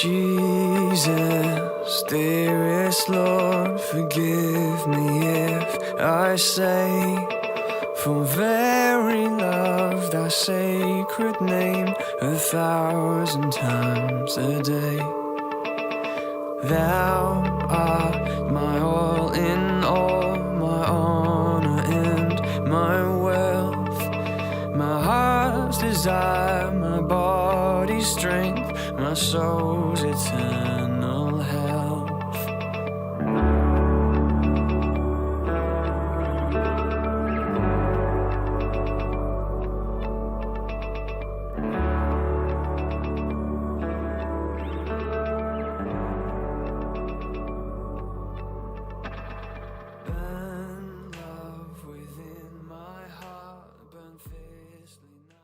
Jesus, dearest Lord, forgive me if I say, for very love thy sacred name 1,000 times a day. Thou art my all in all, my honor and my wealth, my heart's desire, my body's strength, my soul's eternal health. Burn love within my heart, burn fiercely now.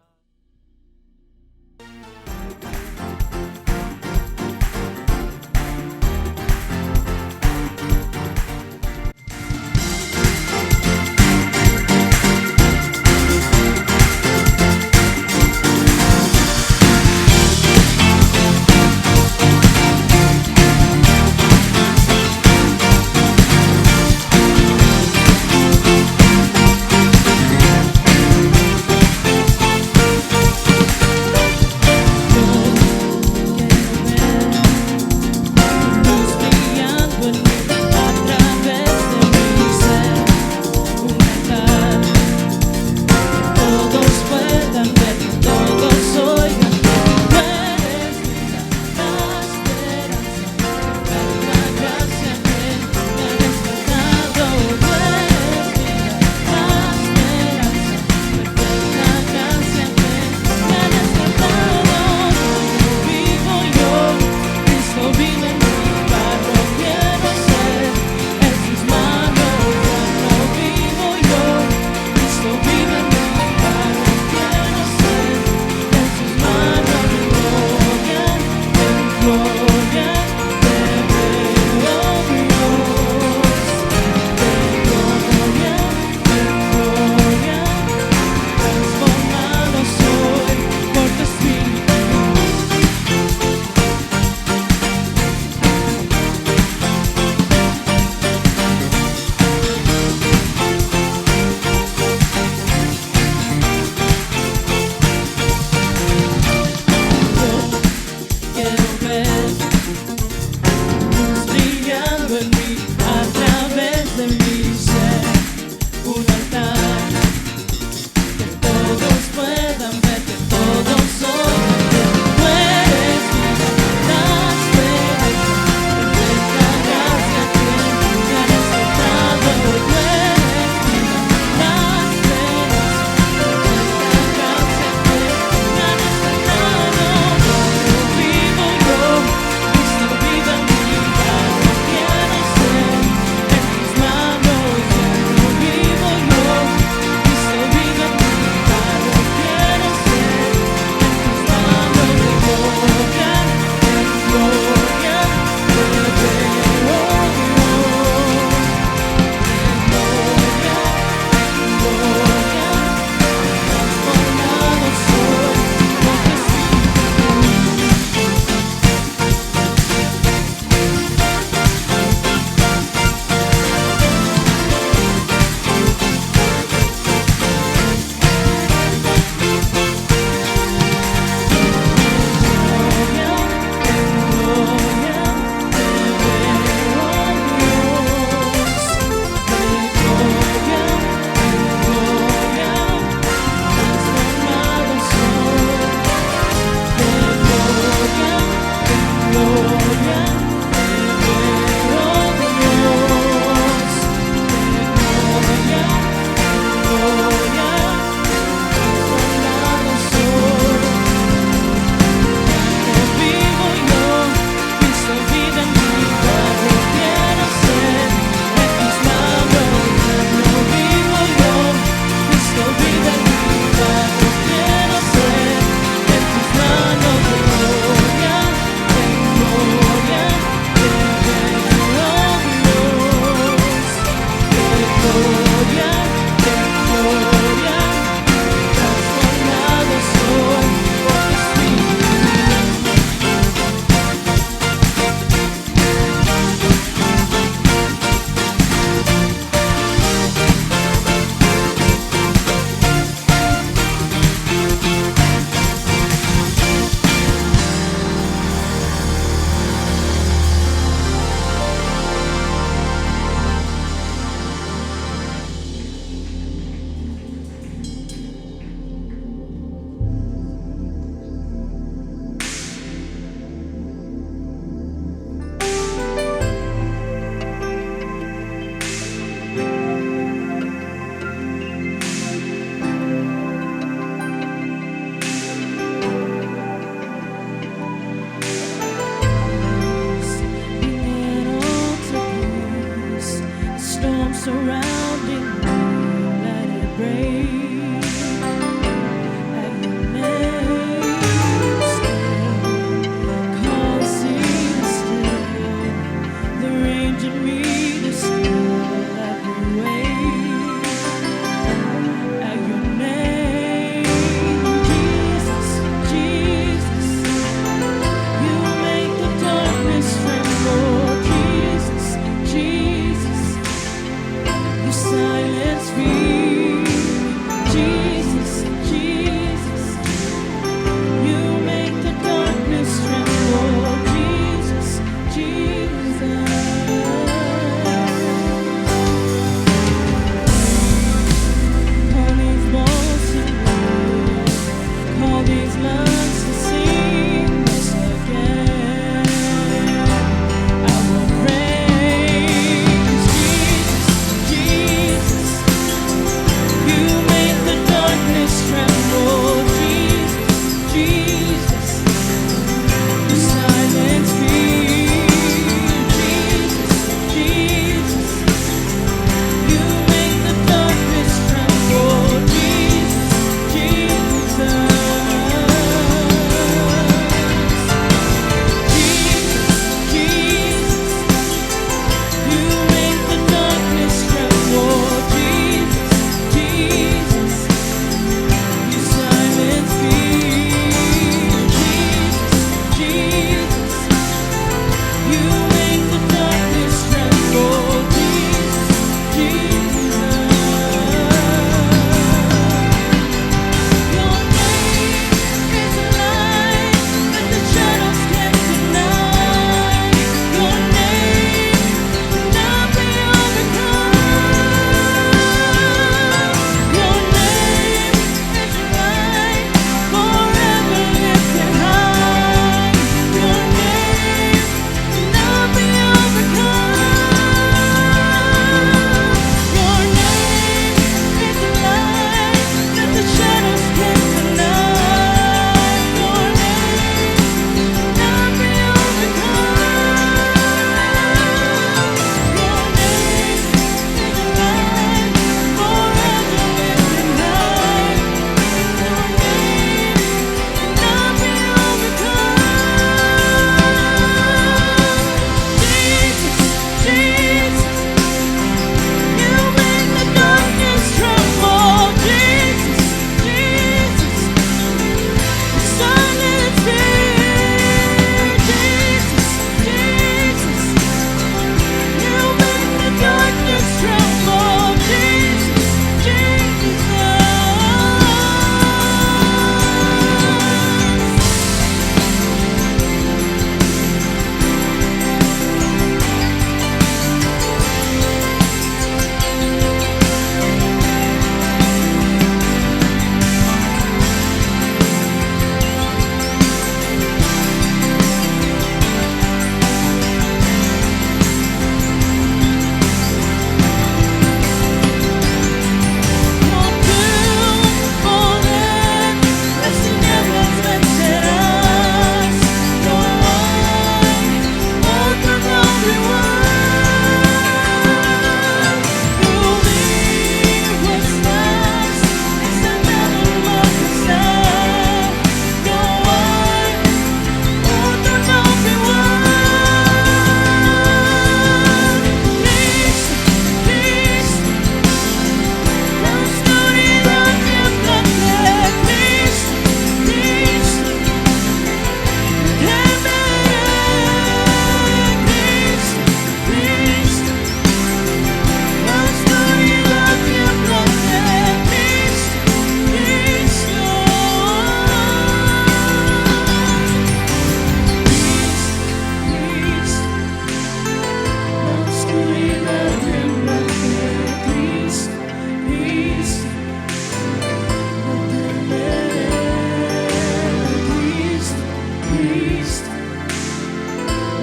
Cristo,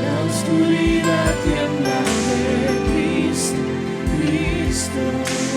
la oscuridad tiembla de Cristo, Cristo.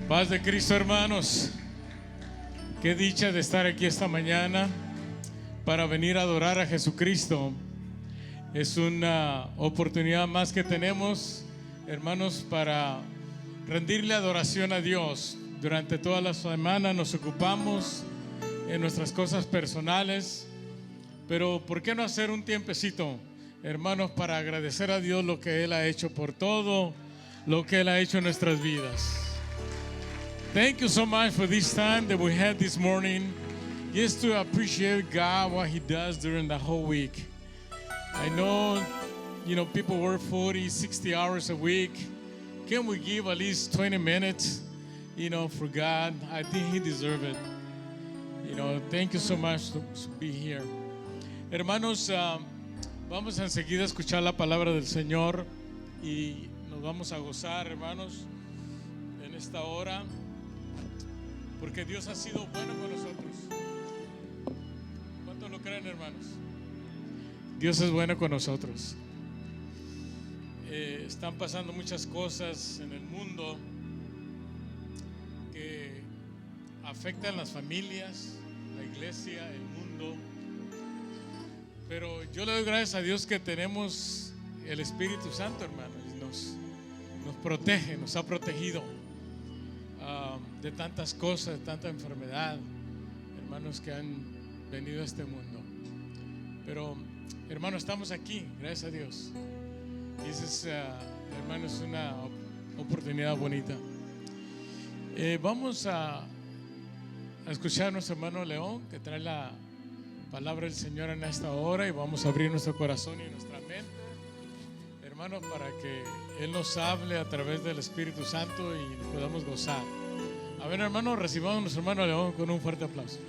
Paz de Cristo, hermanos. Qué dicha de estar aquí esta mañana para venir a adorar a Jesucristo. Es una oportunidad más que tenemos, hermanos, para rendirle adoración a Dios. Durante toda la semana nos ocupamos en nuestras cosas personales, pero ¿por qué no hacer un tiempecito, hermanos, para agradecer a Dios lo que Él ha hecho por todo lo que Él ha hecho en nuestras vidas? Thank you so much for this time that we had this morning, just to appreciate God, what He does during the whole week. I know, people work 40, 60 hours a week. Can we give at least 20 minutes, for God? I think He deserves it. Thank you so much to be here. Hermanos, vamos enseguida a escuchar la palabra del Señor y nos vamos a gozar, hermanos, en esta hora, porque Dios ha sido bueno con nosotros. ¿Cuántos lo creen, hermanos? Dios es bueno con nosotros. Están pasando muchas cosas en el mundo que afectan las familias, la iglesia, el mundo. Pero yo le doy gracias a Dios que tenemos el Espíritu Santo, hermanos. Nos protege, nos ha protegido de tantas cosas, de tanta enfermedad, hermanos, que han venido a este mundo. Pero, hermanos, estamos aquí, gracias a Dios. Y esa es, hermanos, una oportunidad bonita. Vamos a escuchar a nuestro hermano León, que trae la palabra del Señor en esta hora, y vamos a abrir nuestro corazón y nuestra mente, hermanos, para que Él nos hable a través del Espíritu Santo y nos podamos gozar. A ver, hermanos, recibamos a nuestro hermano León con un fuerte aplauso.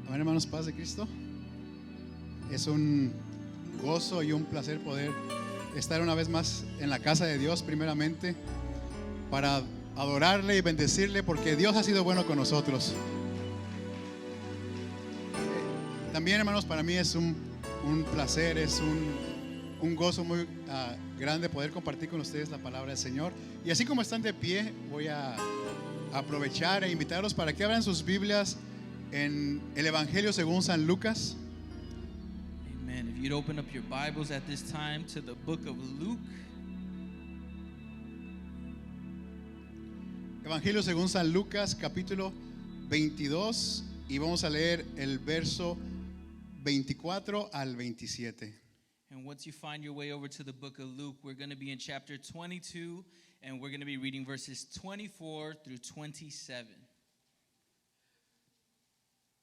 Amén, hermanos, paz de Cristo. Es un gozo y un placer poder estar una vez más en la casa de Dios, primeramente para adorarle y bendecirle, porque Dios ha sido bueno con nosotros. También, hermanos, para mí es un placer, es un gozo muy grande poder compartir con ustedes la palabra del Señor. Y así como están de pie, voy a aprovechar e invitarlos para que abran sus Biblias en el Evangelio según San Lucas. Amen. If you'd open up your Bibles at this time to the book of Luke. Evangelio según San Lucas, capítulo 22, y vamos a leer el verso 24 al 27. And once you find your way over to the book of Luke, we're going to be in chapter 22, and we're going to be reading verses 24 through 27.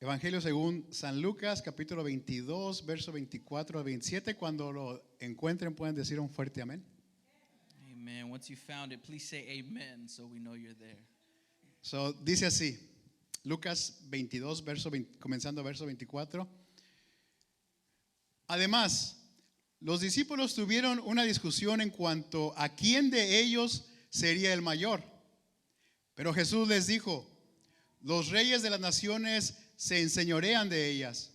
Evangelio según San Lucas, capítulo 22, verso 24 al 27. Cuando lo encuentren pueden decir un fuerte amén. Amen. Once you found it, please say amen so we know you're there. So, dice así, Lucas 22, comenzando verso 24. Además, los discípulos tuvieron una discusión en cuanto a quién de ellos sería el mayor. Pero Jesús les dijo: los reyes de las naciones se enseñorean de ellas,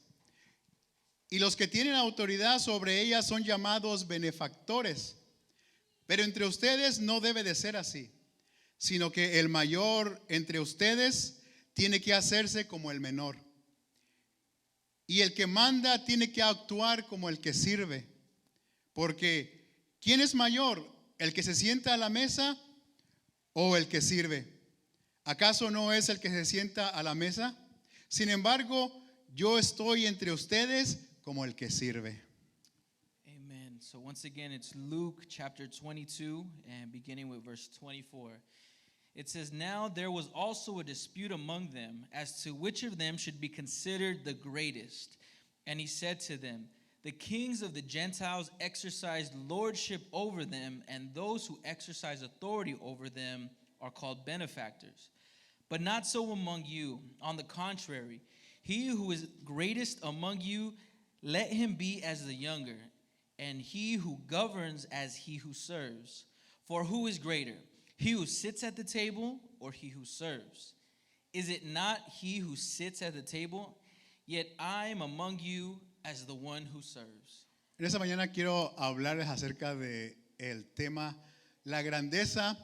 y los que tienen autoridad sobre ellas son llamados benefactores. Pero entre ustedes no debe de ser así, sino que el mayor entre ustedes tiene que hacerse como el menor, y el que manda tiene que actuar como el que sirve. Porque ¿quién es mayor, el que se sienta a la mesa o el que sirve? ¿Acaso no es el que se sienta a la mesa? Sin embargo, yo estoy entre ustedes como el que sirve. Amen. So once again, it's Luke chapter 22 and beginning with verse 24. It says, now there was also a dispute among them as to which of them should be considered the greatest. And he said to them, the kings of the Gentiles exercise lordship over them, and those who exercise authority over them are called benefactors. But not so among you. On the contrary, he who is greatest among you, let him be as the younger, and he who governs as he who serves. For who is greater, he who sits at the table or he who serves? Is it not he who sits at the table? Yet I am among you as the one who serves. En esta mañana quiero hablarles acerca de el tema la grandeza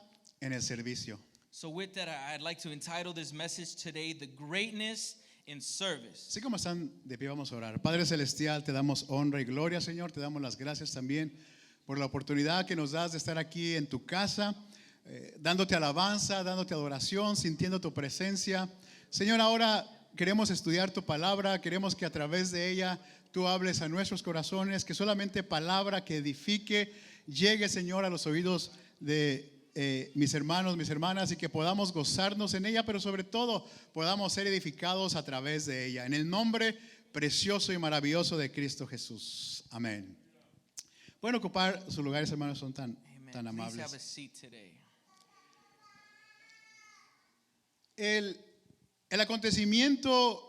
en el servicio. So with that, I'd like to entitle this message today, The Greatness in Service. Así como están de pie, vamos a orar. Padre Celestial, te damos honra y gloria, Señor. Te damos las gracias también por la oportunidad que nos das de estar aquí en tu casa, dándote alabanza, dándote adoración, sintiendo tu presencia. Señor, ahora queremos estudiar tu palabra, queremos que a través de ella tú hables a nuestros corazones, que solamente palabra que edifique llegue, Señor, a los oídos de mis hermanos, mis hermanas, y que podamos gozarnos en ella, pero sobre todo podamos ser edificados a través de ella. En el nombre precioso y maravilloso de Cristo Jesús. Amén. Pueden ocupar sus lugares, hermanos, son tan Please have a amables. seat today. El acontecimiento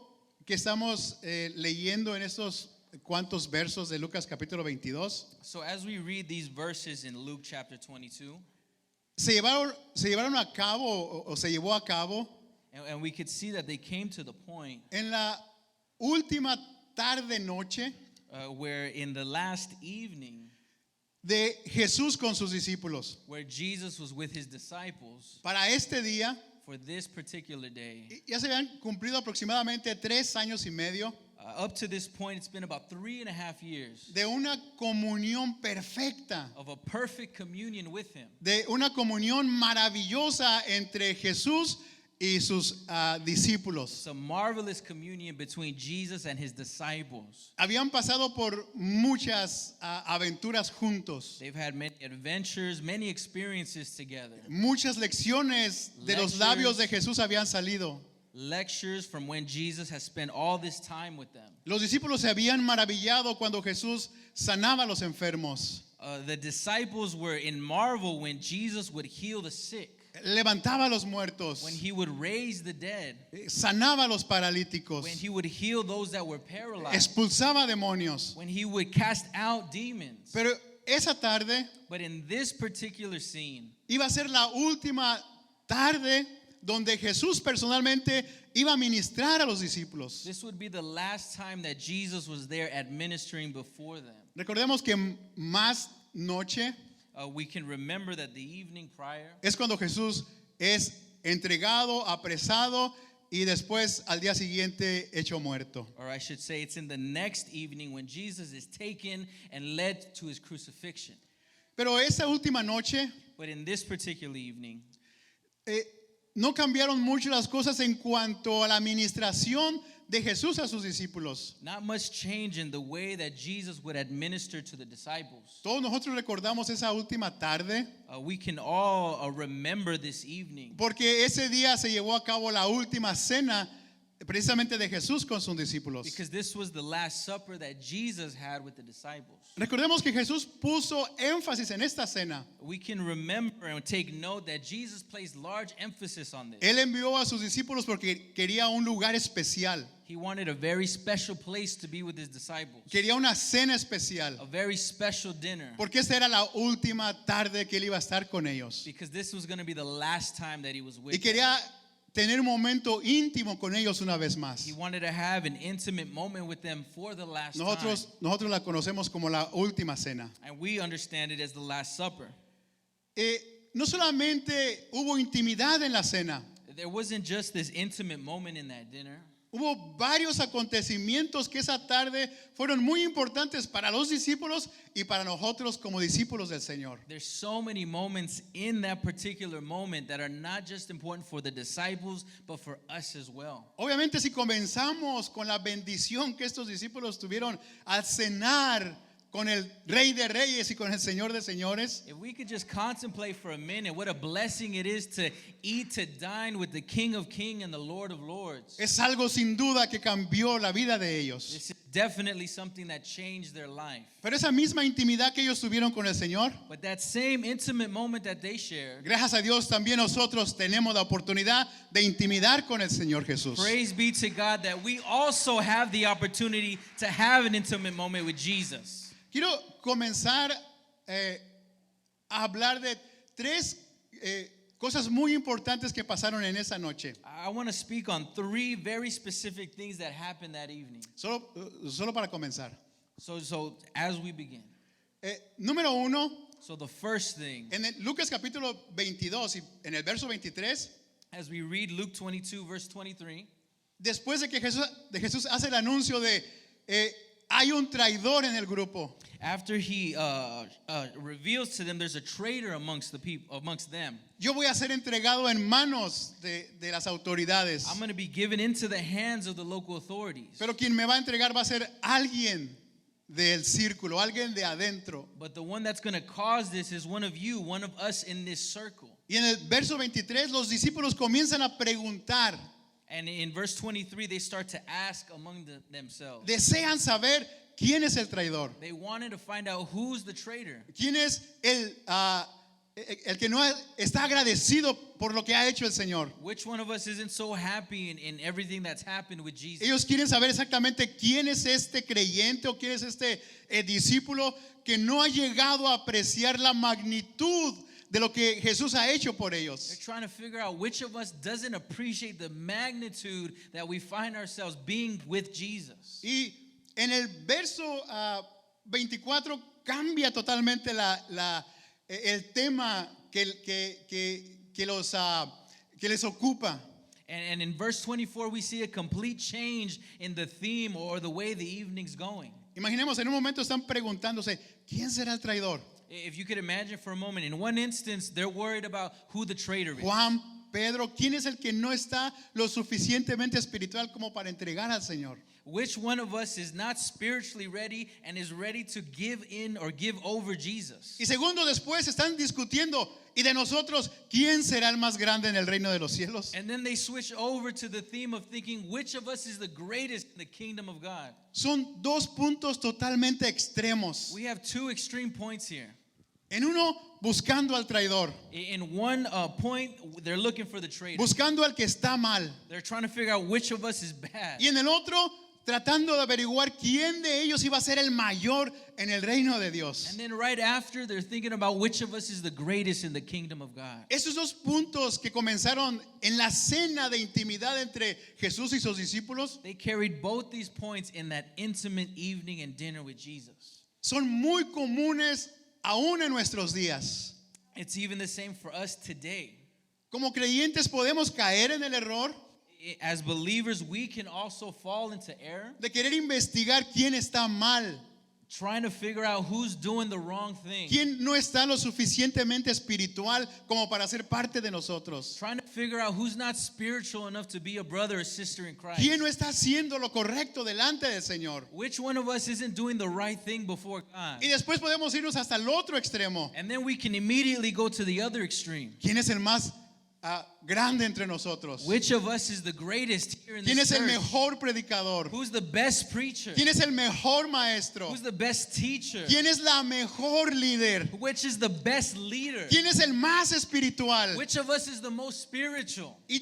que estamos leyendo en estos cuantos versos de Lucas capítulo 22 So as we read these verses in Luke chapter 22, se llevaron a cabo o se llevó a cabo and we could see that they came to the point en la última tarde noche where in the last evening, de Jesús con sus discípulos. where Jesus was with his disciples Para este día for this particular day. ya se habían cumplido aproximadamente 3 años y medio Up to this point, it's been about 3.5 years de una comunión perfecta, of a perfect communion with him. de una comunión maravillosa entre Jesús y sus discípulos. It's a marvelous communion between Jesus and his disciples. Habían pasado por muchas aventuras juntos, They've had many adventures, many experiences together. muchas lecciones de los labios de Jesús habían salido. Lectures from when Jesus has spent all this time with them. Los discípulos se habían maravillado cuando Jesús sanaba a los enfermos, The disciples were in marvel when Jesus would heal the sick, levantaba a los muertos, when he would raise the dead, sanaba a los paralíticos, when he would heal those that were paralyzed, expulsaba demonios. when he would cast out demons. Pero esa tarde But in this particular scene, iba a ser la última tarde donde Jesús personalmente iba a ministrar a los discípulos. this would be the last time that Jesus was there administering before them. Recordemos que más noche We can remember that the evening prior, es cuando Jesús es entregado, apresado y después al día siguiente hecho muerto. or I should say it's in the next evening when Jesus is taken and led to his crucifixion. Pero esa última noche But in this particular evening, no cambiaron mucho las cosas en cuanto a la administración de Jesús a sus discípulos. not much change in the way that Jesus would administer to the disciples. Todos nosotros recordamos esa última tarde We can all remember this evening porque ese día se llevó a cabo la última cena precisamente de Jesús con sus discípulos. because this was the last supper that Jesus had with the disciples. Recordemos que Jesús puso énfasis en esta cena. We can remember and take note that Jesus placed large emphasis on this. Él envió a sus discípulos porque quería un lugar especial, He wanted a very special place to be with his disciples, quería una cena especial, a very special dinner, porque esta era la última tarde que él iba a estar con ellos. because this was going to be the last time that he was with Y them. quería tener un momento íntimo con ellos una vez más. He wanted to have an intimate moment with them for the last Nosotros la conocemos como la última cena. time. And we understand it as the Last Supper. No solamente hubo intimidad en la cena, There wasn't just this intimate moment in that dinner. hubo varios acontecimientos que esa tarde fueron muy importantes para los discípulos y para nosotros como discípulos del Señor. There's so many moments in that particular moment that are not just important for the disciples, but for us as well. Obviamente si comenzamos con la bendición que estos discípulos tuvieron al cenar con el Rey de Reyes y con el Señor de Señores, If we could just contemplate for a minute what a blessing it is to eat, to dine with the King of Kings and the Lord of Lords. es algo sin duda que cambió la vida de ellos. This is definitely something that changed their life. Pero esa misma intimidad que ellos tuvieron con el Señor, But that same intimate moment that they shared, gracias a Dios también nosotros tenemos la oportunidad de intimidar con el Señor Jesús. praise be to God that we also have the opportunity to have an intimate moment with Jesus. Quiero comenzar a hablar de tres cosas muy importantes que pasaron en esa noche. I want to speak on 3 very specific things that happened that evening. Solo para comenzar. So as we begin. Número 1, So the first thing, en el Lucas capítulo 22 y en el verso 23, as we read Luke 22, verse 23, después de que Jesús hace el anuncio de hay un traidor en el grupo. after he reveals to them there's a traitor amongst the people, amongst them. Yo voy a ser entregado en manos de las autoridades. I'm going to be given into the hands of the local authorities. Pero quien me va a entregar va a ser alguien del círculo, alguien de adentro. But the one that's going to cause this is one of you, one of us in this circle. Y en el verso 23 los discípulos comienzan a preguntar, And in verse 23, they start to ask among themselves. desean saber quién es el traidor, They wanted to find out who's the traitor. quién es el que no está agradecido por lo que ha hecho el Señor. Which one of us isn't so happy in everything that's happened with Jesus? Ellos quieren saber exactamente quién es este creyente o quién es este discípulo que no ha llegado a apreciar la magnitud de lo que Jesús ha hecho por They're ellos. trying to figure out which of us doesn't appreciate the magnitude that we find ourselves being with Jesus. Y en el verso 24 cambia totalmente el tema que les ocupa. And in verse 24, we see a complete change in the theme or the way the evening's going. Imaginemos, en un momento están preguntándose, ¿quién será el traidor? If you could imagine for a moment, in one instance, they're worried about who the traitor is. Juan, Pedro, ¿quién es el que no está lo suficientemente espiritual como para entregar al Señor? Which one of us is not spiritually ready and is ready to give in or give over Jesus? Y segundos después están discutiendo, ¿y de nosotros quién será el más grande en el reino de los cielos? And then they switch over to the theme of thinking which of us is the greatest in the kingdom of God. Son dos puntos totalmente extremos. We have 2 extreme points here. En uno, buscando al traidor, In one point, they're looking for the traitor. buscando al que está mal. They're trying to figure out which of us is bad. Y en el otro, tratando de averiguar quién de ellos iba a ser el mayor en el reino de Dios. And then right after, they're thinking about which of us is the greatest in the kingdom of God. Esos dos puntos que comenzaron en la cena de intimidad entre Jesús y sus discípulos They carried both these points in that intimate evening and dinner with Jesus. son muy comunes aún en nuestros días. It's even the same for us today. Como creyentes podemos caer en el error As believers, we can also fall into error, de querer investigar quién está mal, trying to figure out who's doing the wrong thing, quién no está lo suficientemente espiritual como para ser parte de nosotros, trying to figure out who's not spiritual enough to be a brother or sister in Christ. quién no está haciendo lo correcto delante del Señor. Which one of us isn't doing the right thing before God? Y después podemos irnos hasta el otro extremo. And then we can immediately go to the other extreme. ¿Quién es el más grande entre nosotros? Which of us is the greatest here in ¿Quién this es el church? mejor predicador? Who's the best preacher? ¿Quién es el mejor maestro? Who's the best teacher? ¿Quién es la mejor líder? Which is the best leader? ¿Quién es el más espiritual? Which of us is the most spiritual? Y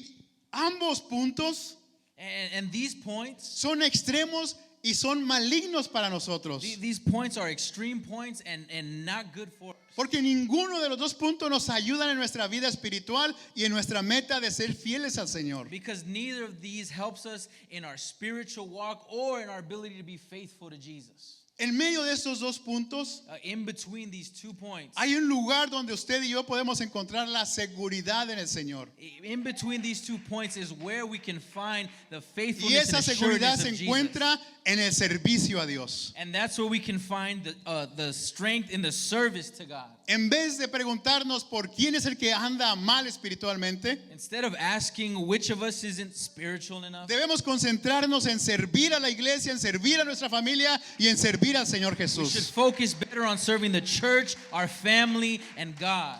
ambos puntos And these points, son extremos y son malignos para nosotros. these points are extreme points and not good for us. Porque ninguno de los dos puntos nos ayudan en nuestra vida espiritual y en nuestra meta de ser fieles al Señor. Because neither of these helps us in our spiritual walk or in our ability to be faithful to Jesus. En medio de estos dos puntos In between these 2 points, hay un lugar donde usted y yo podemos encontrar la seguridad en el Señor. in between these 2 points is where we can find the Y faithfulness esa and seguridad assurance se of Jesus. encuentra en el servicio a Dios. And that's where we can find the strength in the service to God. En vez de preguntarnos por quién es el que anda mal espiritualmente, Instead of asking which of us isn't spiritual enough, debemos concentrarnos en servir a la iglesia, en servir a nuestra familia y en servir al Señor we should Jesús. focus better on serving the church, our family, and God.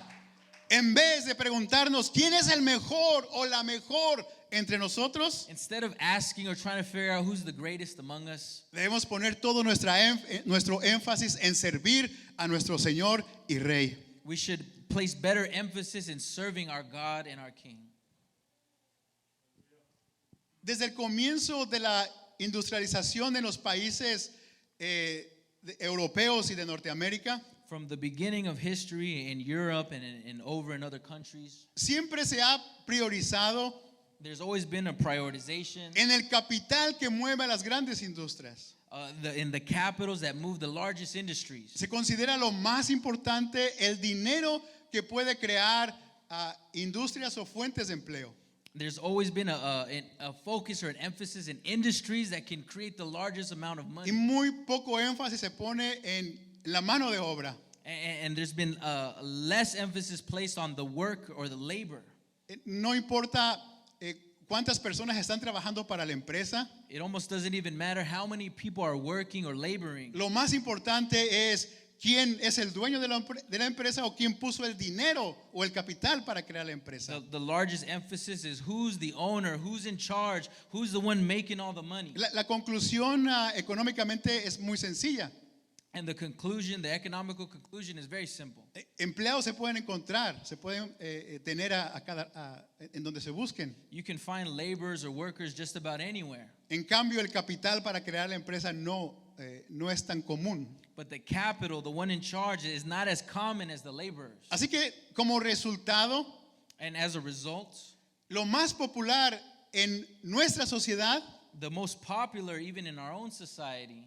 En vez de preguntarnos quién es el mejor o la mejor entre nosotros, Instead of asking or trying to figure out who's the greatest among us, debemos poner todo nuestro énfasis en servir a nuestro Señor y Rey. we should place better emphasis in serving our God and our King. Desde el comienzo de la industrialización en los países europeos y de Norteamérica, From the beginning of history in Europe and over in other countries, siempre se ha priorizado there's always been a prioritization en el capital que mueve a las grandes industrias. in the capitals that move the largest industries. Se considera lo más importante el dinero que puede crear industrias o fuentes de empleo. There's always been a focus or an emphasis in industries that can create the largest amount of Y money. muy poco énfasis se pone en la mano de obra. And there's been less emphasis placed on the work or the labor. No importa cuántas personas están trabajando para la empresa. It almost doesn't even matter how many people are working or laboring. Lo más importante es quién es el dueño de la empresa o quién puso el dinero o el capital para crear la empresa. The largest emphasis is who's the owner, who's in charge, who's the one making all the money. La conclusión económicamente es muy sencilla. And the conclusion, the economical conclusion is very simple. Empleados se pueden encontrar, se pueden tener en donde se busquen. You can find laborers or workers just about anywhere. En cambio, el capital para crear la empresa no es tan común. But the capital, the one in charge, is not as common as the laborers. Así que, como resultado, And as a result, lo más popular en nuestra sociedad, the most popular even in our own society,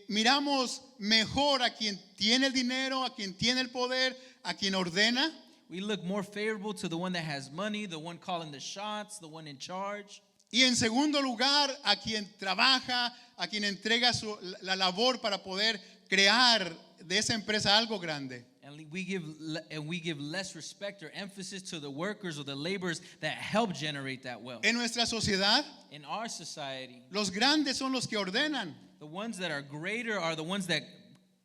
miramos mejor a quien tiene el dinero, a quien tiene el poder, a quien ordena. we look more favorable to the one that has money, the one calling the shots, the one in charge. Y en segundo lugar, a quien trabaja, a quien entrega la labor para poder crear de esa empresa algo grande. And we give less respect or emphasis to the workers or the laborers that help generate that wealth. En nuestra sociedad, In our society, los grandes son los que ordenan, the ones that are greater are the ones that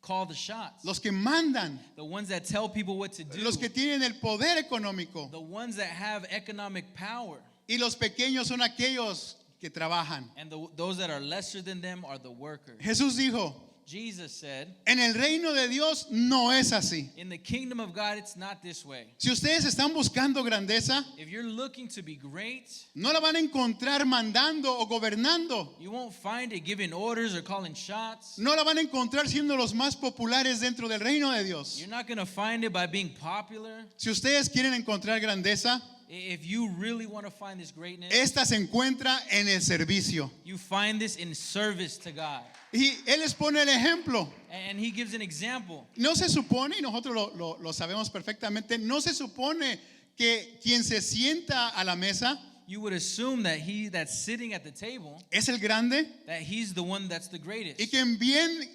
call the shots, los que mandan, the ones that tell people what to do, los que tienen el poder económico. the ones that have economic power. Y los pequeños son aquellos que trabajan. And those that are lesser than them are the workers. Jesús dijo, Jesus said, en el reino de Dios no es así. in the kingdom of God, it's not this way. Si ustedes están buscando grandeza, If you're looking to be great, no la van a encontrar mandando o gobernando. you won't find it giving orders or calling shots. No la van a encontrar siendo los más populares dentro del reino de Dios. You're not going to find it by being popular. Si ustedes quieren encontrar grandeza, If you really want to find this greatness, esta se encuentra en el servicio. you find this in service to God. Y Él les pone el ejemplo. And he gives an example. No se supone, y nosotros lo sabemos perfectamente, no se supone que quien se sienta a la mesa You would assume that he that's sitting at the table, es el grande that he's the one that's the greatest. y quien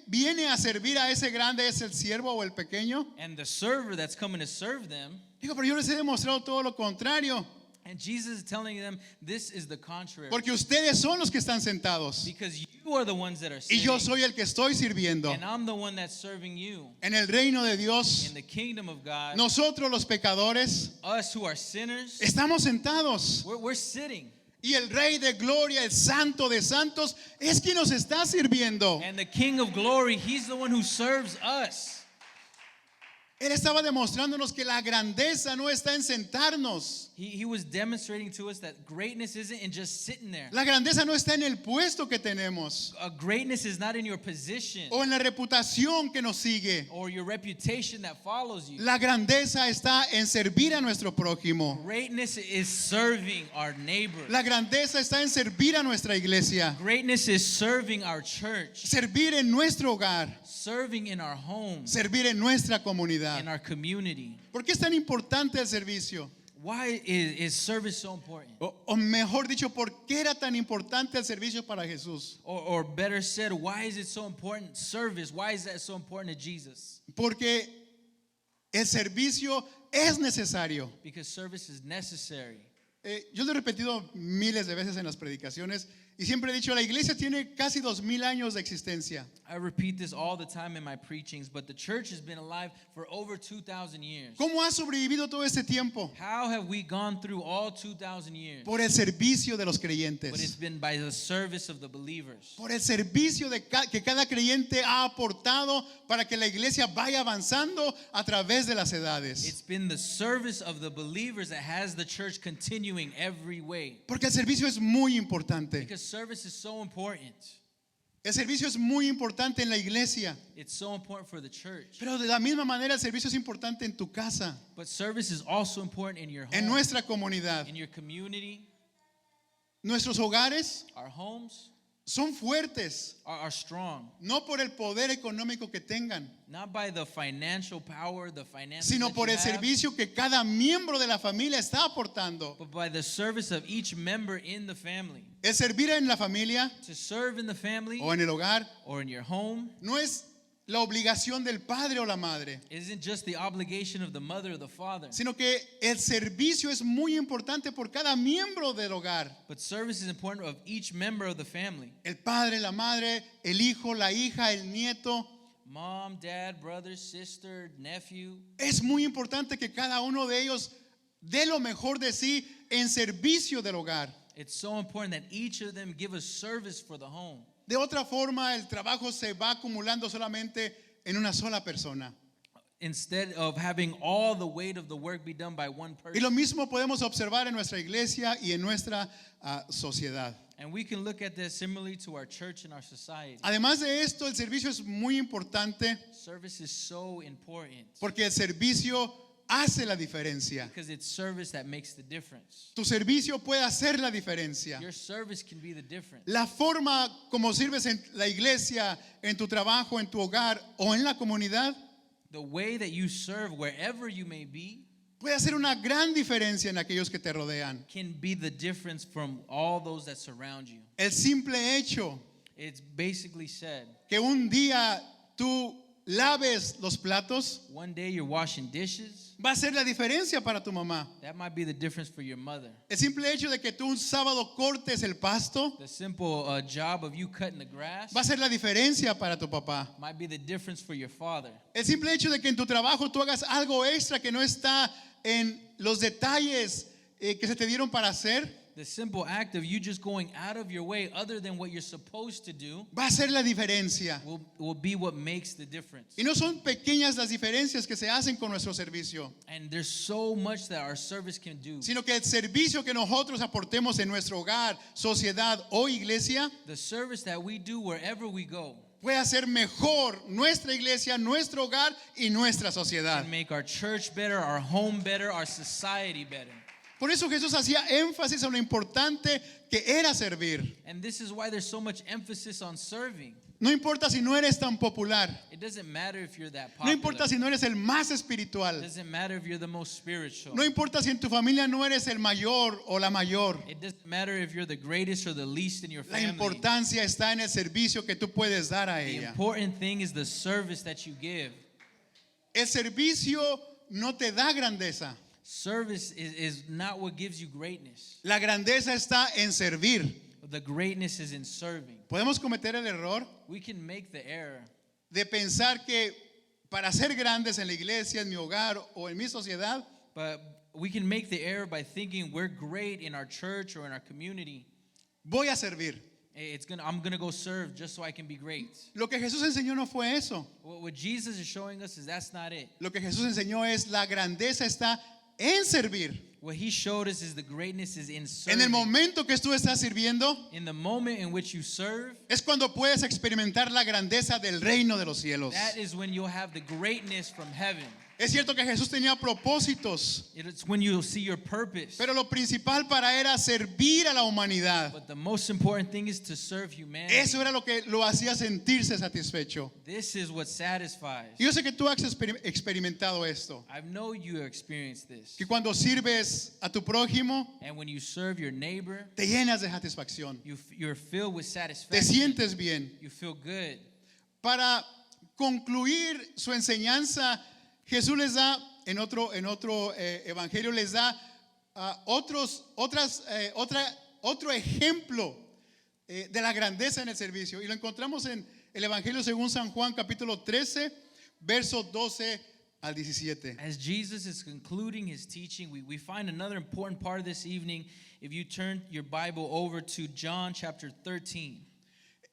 viene a servir a ese grande es el siervo o el pequeño. And the server that's coming to serve them, Digo, pero yo les he demostrado todo lo contrario, and Jesus is telling them this is the contrary. porque ustedes son los que están sentados Because you are the ones that are y sitting, yo soy el que estoy sirviendo. and I'm the one that's serving you. En el reino de Dios, In the kingdom of God, nosotros los pecadores us who are sinners, estamos sentados. we're sitting. Y el Rey de Gloria, el Santo de Santos, es quien nos está sirviendo. And the King of glory, he's the one who serves us. Él estaba demostrándonos que la grandeza no está en sentarnos. He was demonstrating to us that greatness isn't in just sitting there. La grandeza no está en el puesto que tenemos Greatness is not in your position o en la reputación que nos sigue. or your reputation that follows you. La grandeza está en servir a nuestro prójimo. Greatness is serving our neighbor. La grandeza está en servir a nuestra iglesia. Greatness is serving our church, Servir en nuestro hogar. serving in our homes, Servir en nuestra comunidad. in our community. ¿Por qué es tan importante el servicio? Why is service so important? O mejor dicho, ¿por qué era tan importante el servicio para Jesús? Or better said, why is it so important? Service, why is that so important to Jesus? Porque el servicio es necesario. Because service is necessary. Yo lo he repetido miles de veces en las predicaciones y siempre he dicho, la iglesia tiene casi 2000 años de existencia. I repeat this all the time in my preachings, but the church has been alive for over 2,000 years. ¿Cómo ha sobrevivido todo este tiempo? How have we gone through all 2,000 years? Por el servicio de los But it's creyentes. been by the service of the believers. Por el servicio que cada creyente ha aportado para que la iglesia vaya avanzando a través de las edades. It's been the service of the believers that has the church continuing every way. Porque el servicio es muy importante. Because service is so important. El servicio es muy importante en la iglesia, It's so important for the church. pero de la misma manera el servicio es importante en tu casa, But service is also important in your en home, nuestra comunidad. in your community. Nuestros hogares Our homes son fuertes, are strong, no por el poder económico que tengan, not by the financial power, the finances sino that por you el have, servicio que cada miembro de la familia está aportando. but by the service of each member in the family. El servir en la familia To serve in the family o en el hogar or in your home no es la obligación del padre o la madre, isn't just the obligation of the mother or the father, sino que el servicio es muy importante por cada miembro del hogar. but service is important of each member of the family. El padre, la madre, el hijo, la hija, el nieto. Mom, dad, brother, sister, nephew. Es muy importante que cada uno de ellos dé lo mejor de sí en servicio del hogar. It's so important that each of them give a service for the home. De otra forma, el trabajo se va acumulando solamente en una sola persona. Instead of having all the weight of the work be done by one Y lo person. mismo podemos observar en nuestra iglesia y en nuestra sociedad. And we can look at this similarly to our church and our society. Además de esto, el servicio es muy importante Service is so important porque el servicio hace la diferencia. because it's service that makes the difference. Tu servicio puede hacer la diferencia. Your service can be the difference. La forma como sirves en la iglesia, en tu trabajo, en tu hogar o en la comunidad The way that you serve wherever you may be puede hacer una gran diferencia en aquellos que te rodean. can be the difference from all those that surround you. El simple hecho It's basically said, que un día tú laves los platos one day you're washing dishes, va a hacer la diferencia para tu mamá. that might be the difference for your mother. El simple hecho de que tú un sábado cortes el pasto The simple job of you cutting the grass va a ser la diferencia para tu papá. might be the difference for your father. El simple hecho de que en tu trabajo tú hagas algo extra que no está en los detalles que se te dieron para hacer, The simple act of you just going out of your way other than what you're supposed to do va a ser la diferencia. will be what makes the difference. Y no son pequeñas las diferencias que se hacen con nuestro servicio, And there's so much that our service can do. sino que el servicio que nosotros aportemos en nuestro hogar, sociedad o iglesia The service that we do wherever we go puede hacer mejor nuestra iglesia, nuestro hogar y nuestra sociedad. can make our church better, our home better, our society better. Por eso Jesús hacía énfasis en lo importante que era servir. And this is why there's so much emphasis on serving. No importa si no eres tan popular, It doesn't matter if you're that no popular. importa si no eres el más It espiritual, doesn't matter if you're the most spiritual. no importa si en tu familia no eres el mayor o la mayor. It doesn't matter if you're the greatest or the least in your La family. importancia está en el servicio que tú puedes dar a The ella. important thing is the service that you give. El servicio no te da grandeza. Service is not what gives you greatness. La grandeza está en servir. The greatness is in serving. Podemos cometer el error We can make the error de pensar que para ser grandes en la iglesia, en mi hogar o en mi sociedad, But we can make the error by thinking we're great in our church or in our community. voy a servir. I'm gonna go serve just so I can be great. Lo que Jesús enseñó no fue eso. What Jesus is showing us is that's not it. Lo que Jesús enseñó es la grandeza está en servir. What he showed us is the greatness is in En serving. el momento que tú estás sirviendo In the moment in which you serve, es cuando puedes experimentar la grandeza del reino de los cielos. that is when you'll have the greatness from heaven. Es cierto que Jesús tenía propósitos, It's when you'll see your purpose. pero lo principal para él era servir a la humanidad. But the most important thing is to serve humanity. Eso era lo que lo hacía sentirse satisfecho. This is what satisfies. Y yo sé que tú has experimentado esto, I know you experienced this. que cuando sirves a tu prójimo And when you serve your neighbor, te llenas de satisfacción, you're filled with te satisfaction. sientes bien. You feel good. Para concluir su enseñanza, Jesús les da en otro evangelio les da otro ejemplo de la grandeza en el servicio, y lo encontramos en el evangelio según San Juan capítulo 13 versos 12 al 17. As Jesus is concluding his teaching, we find another important part of this evening. If you turn your Bible over to John chapter 13.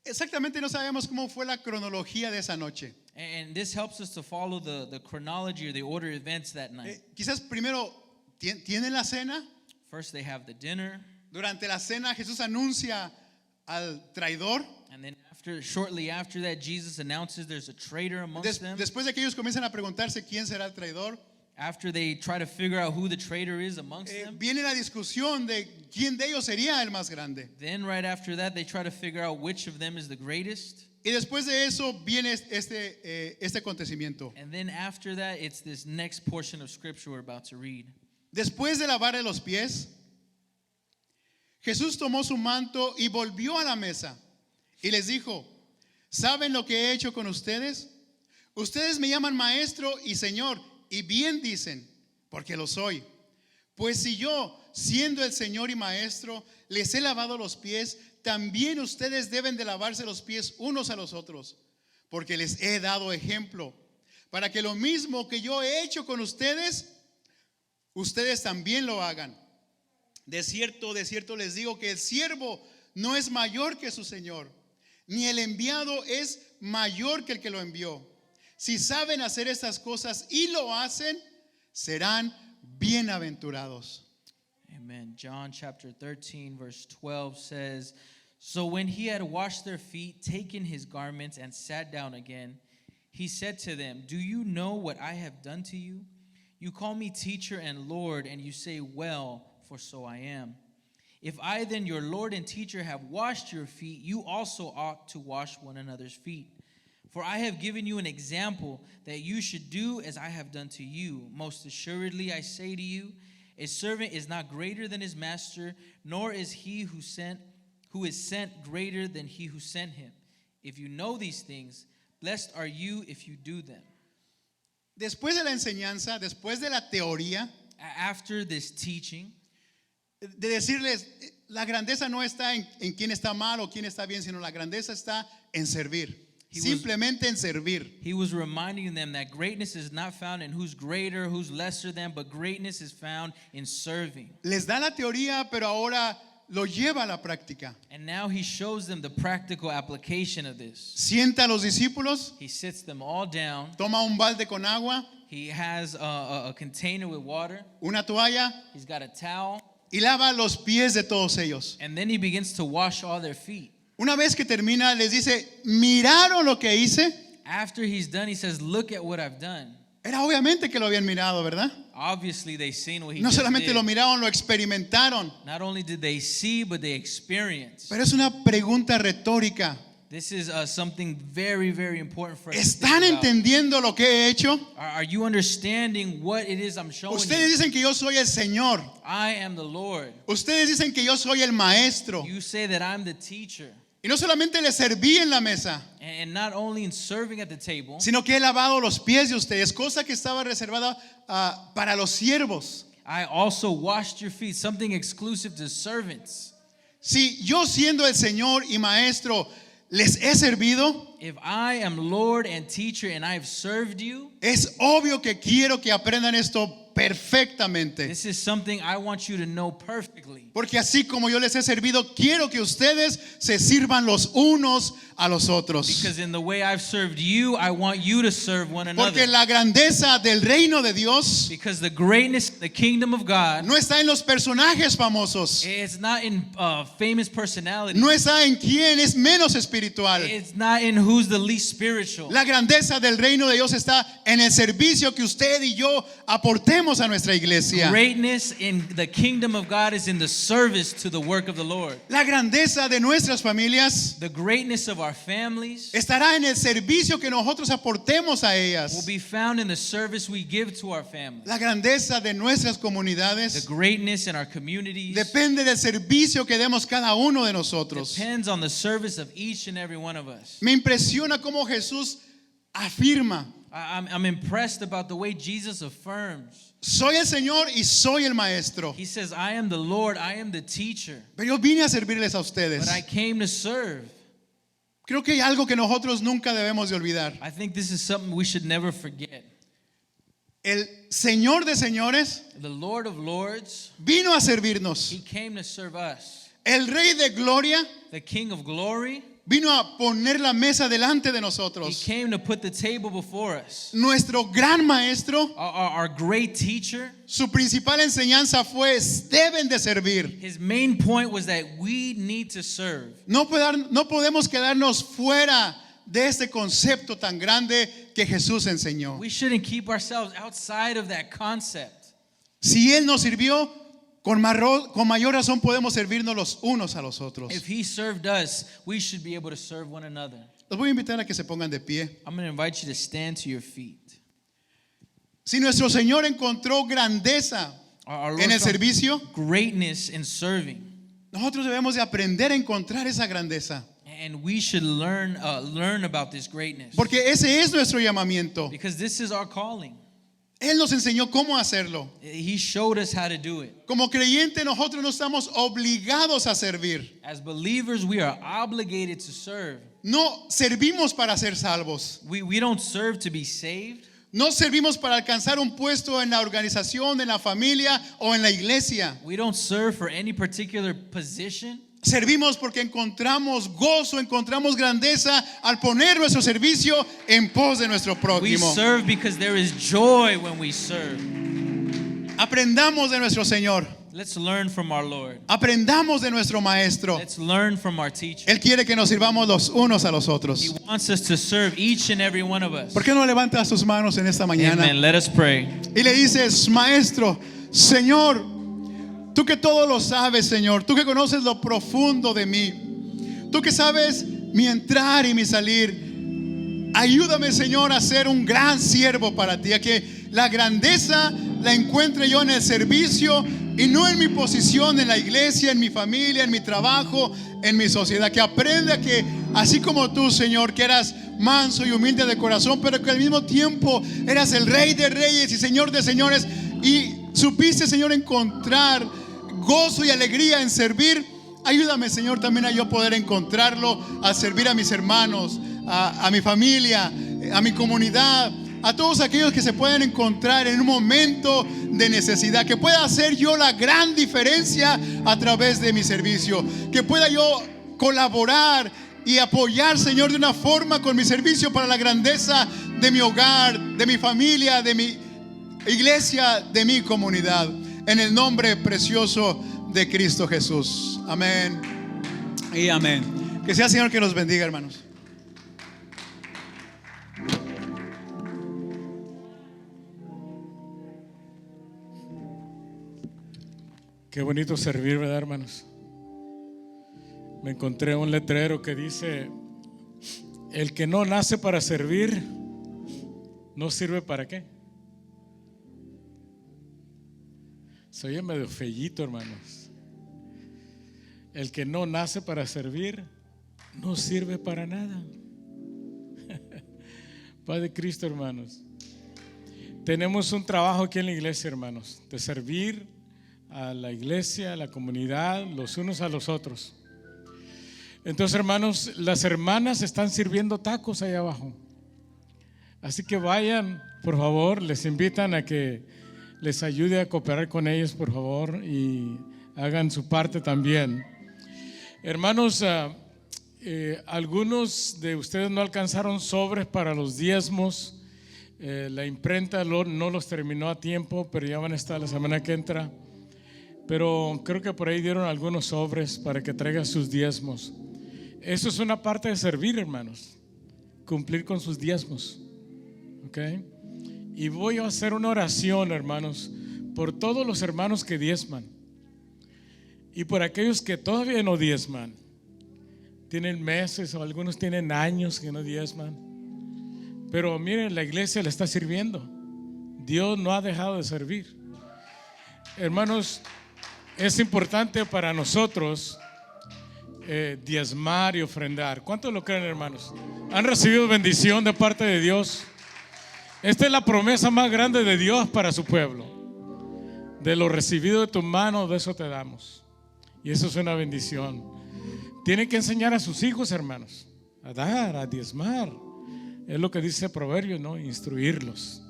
Exactamente no sabemos cómo fue la cronología de esa noche. And this helps us to follow the chronology or the order of events that night. Quizás primero tienen la cena. First, they have the dinner. Durante la cena Jesús anuncia al traidor. And then Shortly after that, Jesus announces there's a traitor amongst them. Después de que ellos comienzan a preguntarse quién será el traidor, After they try to figure out who the traitor is amongst them, viene la discusión de quién de ellos sería el más grande. then right after that, they try to figure out which of them is the greatest. Y después de eso viene este acontecimiento. And then after that, it's this next portion of scripture we're about to read. Después de lavarle los pies, Jesús tomó su manto y volvió a la mesa y les dijo: ¿saben lo que he hecho con ustedes? Ustedes me llaman maestro y señor, y bien dicen, porque lo soy. Pues si yo, siendo el Señor y maestro, les he lavado los pies, también ustedes deben de lavarse los pies unos a los otros, porque les he dado ejemplo, para que lo mismo que yo he hecho con ustedes, ustedes también lo hagan. De cierto les digo que el siervo no es mayor que su Señor, ni el enviado es mayor que el que lo envió. Si saben hacer estas cosas y lo hacen, serán bienaventurados. Amen. John chapter 13, verse 12 says, So when he had washed their feet, taken his garments, and sat down again, he said to them, Do you know what I have done to you? You call me teacher and Lord, and you say, Well, for so I am. If I then, your Lord and teacher, have washed your feet, you also ought to wash one another's feet. For I have given you an example that you should do as I have done to you. Most assuredly, I say to you, a servant is not greater than his master, nor is he who is sent greater than he who sent him. If you know these things, blessed are you if you do them. Después de la enseñanza, después de la teoría, After this teaching, de decirles, la grandeza no está en quién está mal o quién está bien, sino la grandeza está en servir. Simplemente en servir. he was reminding them that greatness is not found in who's greater, who's lesser than, but greatness is found in serving. Les da la teoría, pero ahora lo lleva a la práctica. And now he shows them the practical application of this. Sienta a los discípulos, He sits them all down. toma un balde con agua, He has a container with water. una toalla He's got a towel. y lava los pies de todos ellos. And then he begins to wash all their feet. Una vez que termina, les dice, ¿miraron lo que hice? After he's done, he says, Look at what I've done. Era obviamente que lo habían mirado, ¿verdad? Obviously, they seen what he No just solamente did. lo miraron, lo experimentaron. Not only did they see, but they experienced. Pero es una pregunta retórica. This is something very, very important for us to ¿Están think about. entendiendo lo que he hecho? Are you understanding what it is I'm showing Ustedes you? dicen que yo soy el Señor. I am the Lord. Ustedes dicen que yo soy el maestro. You say that I'm the teacher. Y no solamente les serví en la mesa, And not only in serving at the table, sino que he lavado los pies de ustedes, cosa que estaba reservada para los siervos. I also washed your feet, something exclusive to servants. Si yo siendo el Señor y maestro les he servido, If I am Lord and teacher and I have served you, es obvio que quiero que aprendan esto perfectamente. this is something I want you to know perfectly. Porque así como yo les he servido, quiero que ustedes se sirvan los unos a los otros. Because in the way I've served you, I want you to serve one Porque another. la grandeza del reino de Dios Because the greatness, the kingdom of God, no está en los personajes famosos. it's not in famous personality. No está en quién es menos espiritual. It's not in who's the least spiritual. La grandeza del reino de Dios está en el servicio que usted y yo aportemos a nuestra iglesia. Greatness in the kingdom of God is in the service to the work of the Lord. La grandeza de nuestras familias The greatness of our families estará en el servicio que nosotros aportemos a will ellas. be found in the service we give to our families. La grandeza de nuestras The comunidades greatness in our communities depende del servicio que demos cada uno de nosotros. depends on the service of each and every one of us. Me impresiona cómo Jesús afirma, I'm impressed about the way Jesus affirms. soy el Señor y soy el maestro. He says, I am the Lord, I am the teacher, Pero yo vine a servirles a ustedes. but I came to serve. Creo que hay algo que nosotros nunca debemos de olvidar. I think this is something we should never forget. El Señor de señores The Lord of Lords, vino a servirnos. He came to serve us. El Rey de Gloria The King of Glory vino a poner la mesa delante de He nosotros. came to put the table before us. Nuestro gran maestro, Our great teacher, su principal enseñanza fue: deben de servir. his main point was that we need to serve. No podemos quedarnos fuera de este concepto tan grande que Jesús enseñó. We shouldn't keep ourselves outside of that concept. Si Él nos sirvió, con mayor razón podemos servirnos los unos a los otros. If he served us, we should be able to serve one another. Los voy a invitar a que se pongan de pie. I'm going to invite you to stand to your feet. Si nuestro Señor encontró grandeza Our Lord en el found servicio, greatness in serving, nosotros debemos de aprender a encontrar esa grandeza. and we should learn about this greatness, Porque ese es nuestro llamamiento. because this is our calling. Él nos enseñó cómo hacerlo. He showed us how to do it. Como creyente, nosotros no estamos obligados a servir. As believers, we are obligated to serve. No servimos para ser salvos. We don't serve to be saved. No servimos para alcanzar un puesto en la organización, en la familia o en la iglesia. We don't serve for any particular position. Servimos porque encontramos gozo, encontramos grandeza al poner nuestro servicio en pos de nuestro We prójimo. serve because there is joy when we serve. Aprendamos de nuestro Señor. Let's learn from our Lord. Aprendamos de nuestro Maestro. Let's learn from our teacher. Él quiere que nos sirvamos los unos a los He otros. wants us to serve each and every one of us. ¿Por qué no levantas tus manos en esta mañana Amen. Let us pray. y le dices: Maestro, Señor, tú que todo lo sabes, Señor, tú que conoces lo profundo de mí, tú que sabes mi entrar y mi salir, ayúdame, Señor, a ser un gran siervo para ti, a que la grandeza la encuentre yo en el servicio y no en mi posición en la iglesia, en mi familia, en mi trabajo, en mi sociedad. Que aprenda que así como tú, Señor, que eras manso y humilde de corazón, pero que al mismo tiempo eras el Rey de reyes y Señor de señores, y supiste, Señor, encontrar gozo y alegría en servir. Ayúdame, Señor, también a yo poder encontrarlo, a servir a mis hermanos, a mi familia, a mi comunidad, a todos aquellos que se pueden encontrar en un momento de necesidad. Que pueda hacer yo la gran diferencia a través de mi servicio. Que pueda yo colaborar y apoyar, Señor, de una forma con mi servicio para la grandeza de mi hogar, de mi familia, de mi iglesia, de mi comunidad. En el nombre precioso de Cristo Jesús. Amén y amén. Que sea el Señor que nos bendiga, hermanos. Qué bonito servir, ¿verdad, hermanos? Me encontré un letrero que dice: el que no nace para servir, no sirve para qué. Se oye medio fellito, hermanos. El que no nace para servir, no sirve para nada. Padre Cristo, hermanos. Tenemos un trabajo aquí en la iglesia, hermanos, de servir a la iglesia, a la comunidad, los unos a los otros. Entonces, hermanos, las hermanas están sirviendo tacos allá abajo. Así que vayan, por favor, les invitan a que les ayude a cooperar con ellos, por favor, y hagan su parte también. Hermanos, algunos de ustedes no alcanzaron sobres para los diezmos. La imprenta no los terminó a tiempo, pero ya van a estar la semana que entra. Pero creo que por ahí dieron algunos sobres para que traigan sus diezmos. Eso es una parte de servir, hermanos, cumplir con sus diezmos. ¿Ok? Y voy a hacer una oración, hermanos, por todos los hermanos que diezman y por aquellos que todavía no diezman. Tienen meses o algunos tienen años que no diezman. Pero miren, la iglesia le está sirviendo. Dios no ha dejado de servir. Hermanos, es importante para nosotros diezmar y ofrendar. ¿Cuántos lo creen, hermanos? ¿Han recibido bendición de parte de Dios? Esta es la promesa más grande de Dios para su pueblo. De lo recibido de tu mano, de eso te damos. Y eso es una bendición. Tienen que enseñar a sus hijos, hermanos, a dar, a diezmar. Es lo que dice Proverbios, ¿no? Instruirlos.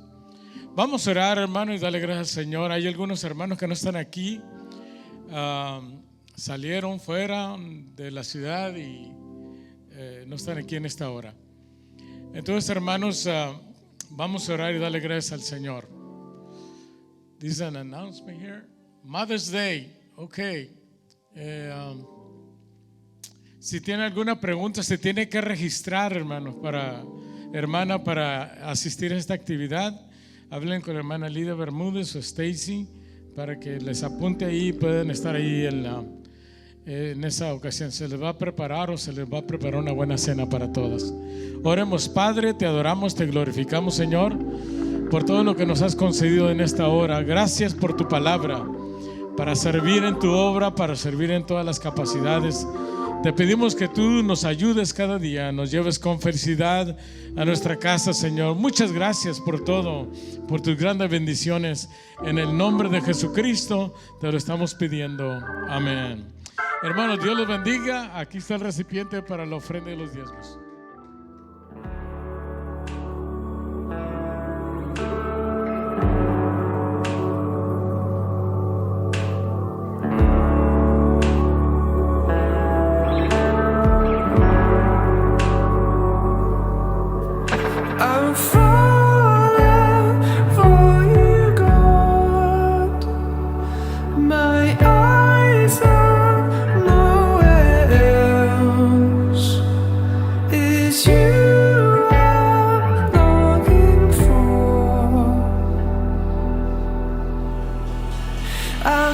Vamos a orar, hermano, y darle gracias al Señor. Hay algunos hermanos que no están aquí. Salieron fuera de la ciudad y no están aquí en esta hora. Entonces, hermanos, vamos a orar y darle gracias al Señor. There's an announcement here. Mother's Day. Ok. Si tiene alguna pregunta, se tiene que registrar, hermanos, hermana, para asistir a esta actividad. Hablen con la hermana Lidia Bermúdez o Stacy para que les apunte ahí y pueden estar ahí en esa ocasión. Se les va a preparar una buena cena para todas. Oremos. Padre, te adoramos, te glorificamos, Señor, por todo lo que nos has concedido en esta hora. Gracias por tu palabra, para servir en tu obra, para servir en todas las capacidades. Te pedimos que tú nos ayudes cada día, nos lleves con felicidad a nuestra casa, Señor. Muchas gracias por todo, por tus grandes bendiciones. En el nombre de Jesucristo te lo estamos pidiendo. Amén. Hermanos, Dios los bendiga. Aquí está el recipiente para la ofrenda de los diezmos. I'm falling for you, God. My eyes are nowhere else. It's you I'm longing for. I